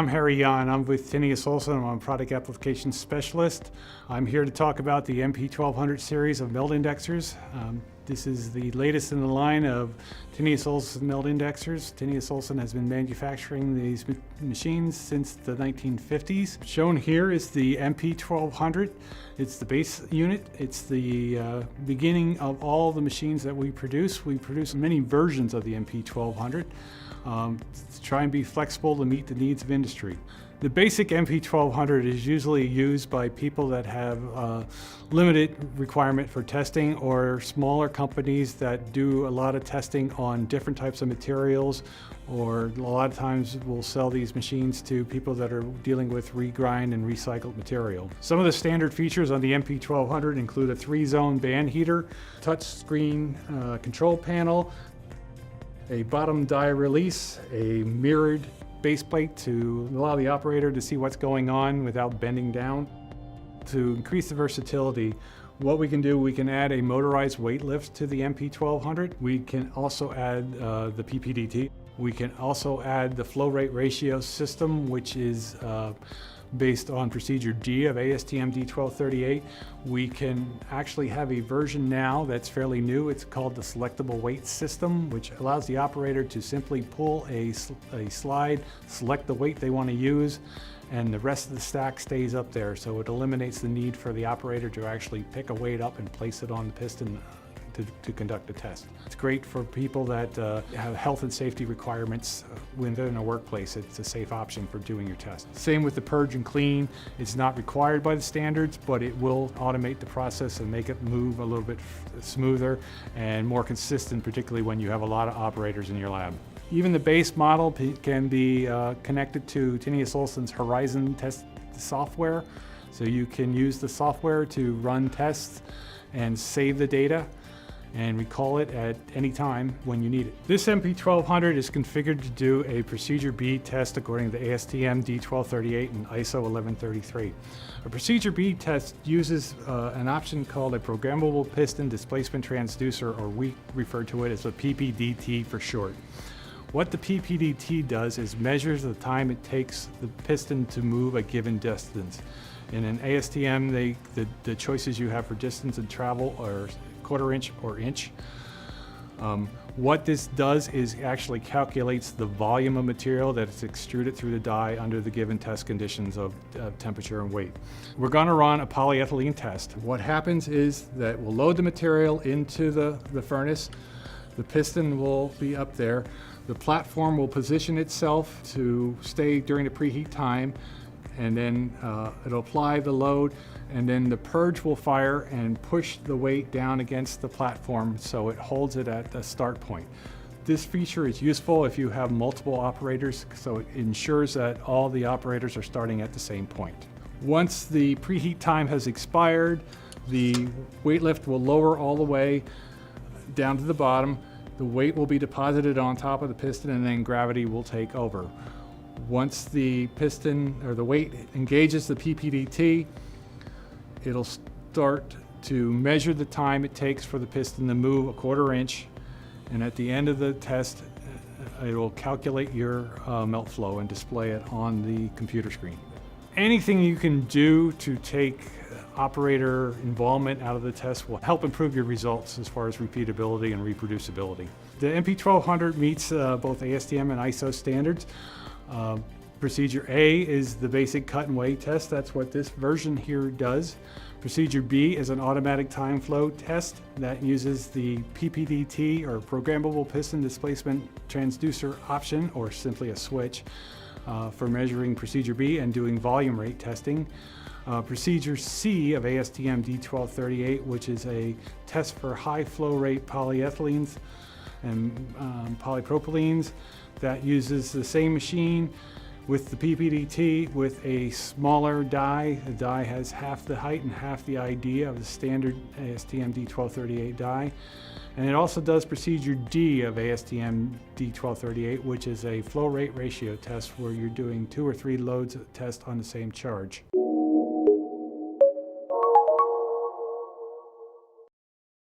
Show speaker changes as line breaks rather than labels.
I'm Harry Yan. I'm with Tinius Olsen. I'm a product application specialist. I'm here to talk about the MP1200 series of melt indexers. This is the latest in the line of Tinius Olsen melt indexers. Tinius Olsen has been manufacturing these machines since the 1950s. Shown here is the MP1200. It's the base unit. It's the beginning of all the machines that we produce. We produce many versions of the MP1200 to try and be flexible to meet the needs of industry. The basic MP1200 is usually used by people that have limited requirement for testing, or smaller companies that do a lot of testing on different types of materials, or a lot of times we'll sell these machines to people that are dealing with regrind and recycled material. Some of the standard features on the MP1200 include a 3-zone band heater, touch screen control panel, a bottom die release, a mirrored base plate to allow the operator to see what's going on without bending down. To increase the versatility, what we can do, we can add a motorized weight lift to the MP1200. We can also add the PPDT. We can also add the flow rate ratio system, which is based on procedure G of ASTM D1238. We can actually have a version now that's fairly new. It's called the selectable weight system, which allows the operator to simply pull a slide, select the weight they want to use, and the rest of the stack stays up there. So it eliminates the need for the operator to actually pick a weight up and place it on the piston to conduct a test. It's great for people that have health and safety requirements within a workplace. It's a safe option for doing your test. Same with the purge and clean. It's not required by the standards, but it will automate the process and make it move a little bit smoother and more consistent, particularly when you have a lot of operators in your lab. Even the base model can be connected to Tinius Olsen's Horizon test software. So you can use the software to run tests and save the data and recall it at any time when you need it. This MP1200 is configured to do a procedure B test according to the ASTM D1238 and ISO 1133. A procedure B test uses an option called a programmable piston displacement transducer, or we refer to it as a PPDT for short. What the PPDT does is measures the time it takes the piston to move a given distance. In an ASTM, the choices you have for distance and travel are 1/4 inch or inch. What this does is actually calculates the volume of material that is extruded through the die under the given test conditions of temperature and weight. We're going to run a polyethylene test. What happens is that we'll load the material into the furnace. The piston will be up there. The platform will position itself to stay during the preheat time, and then it'll apply the load, and then the purge will fire and push the weight down against the platform so it holds it at the start point. This feature is useful if you have multiple operators, so it ensures that all the operators are starting at the same point. Once the preheat time has expired, the weight lift will lower all the way down to the bottom. The weight will be deposited on top of the piston, and then gravity will take over. Once the piston or the weight engages the PPDT, it'll start to measure the time it takes for the piston to move 1/4 inch, and at the end of the test, it will calculate your melt flow and display it on the computer screen. Anything you can do to take operator involvement out of the test will help improve your results as far as repeatability and reproducibility. The MP1200 meets both ASTM and ISO standards. Procedure A is the basic cut and weigh test. That's what this version here does. Procedure B is an automatic time flow test that uses the PPDT, or programmable piston displacement transducer option, or simply a switch, for measuring procedure B and doing volume rate testing. Procedure C of ASTM D1238, which is a test for high flow rate polyethylenes and polypropylenes, that uses the same machine with the PPDT with a smaller die. The die has half the height and half the idea of the standard ASTM D1238 die. And it also does procedure D of ASTM D1238, which is a flow rate ratio test where you're doing 2 or 3 loads of test on the same charge.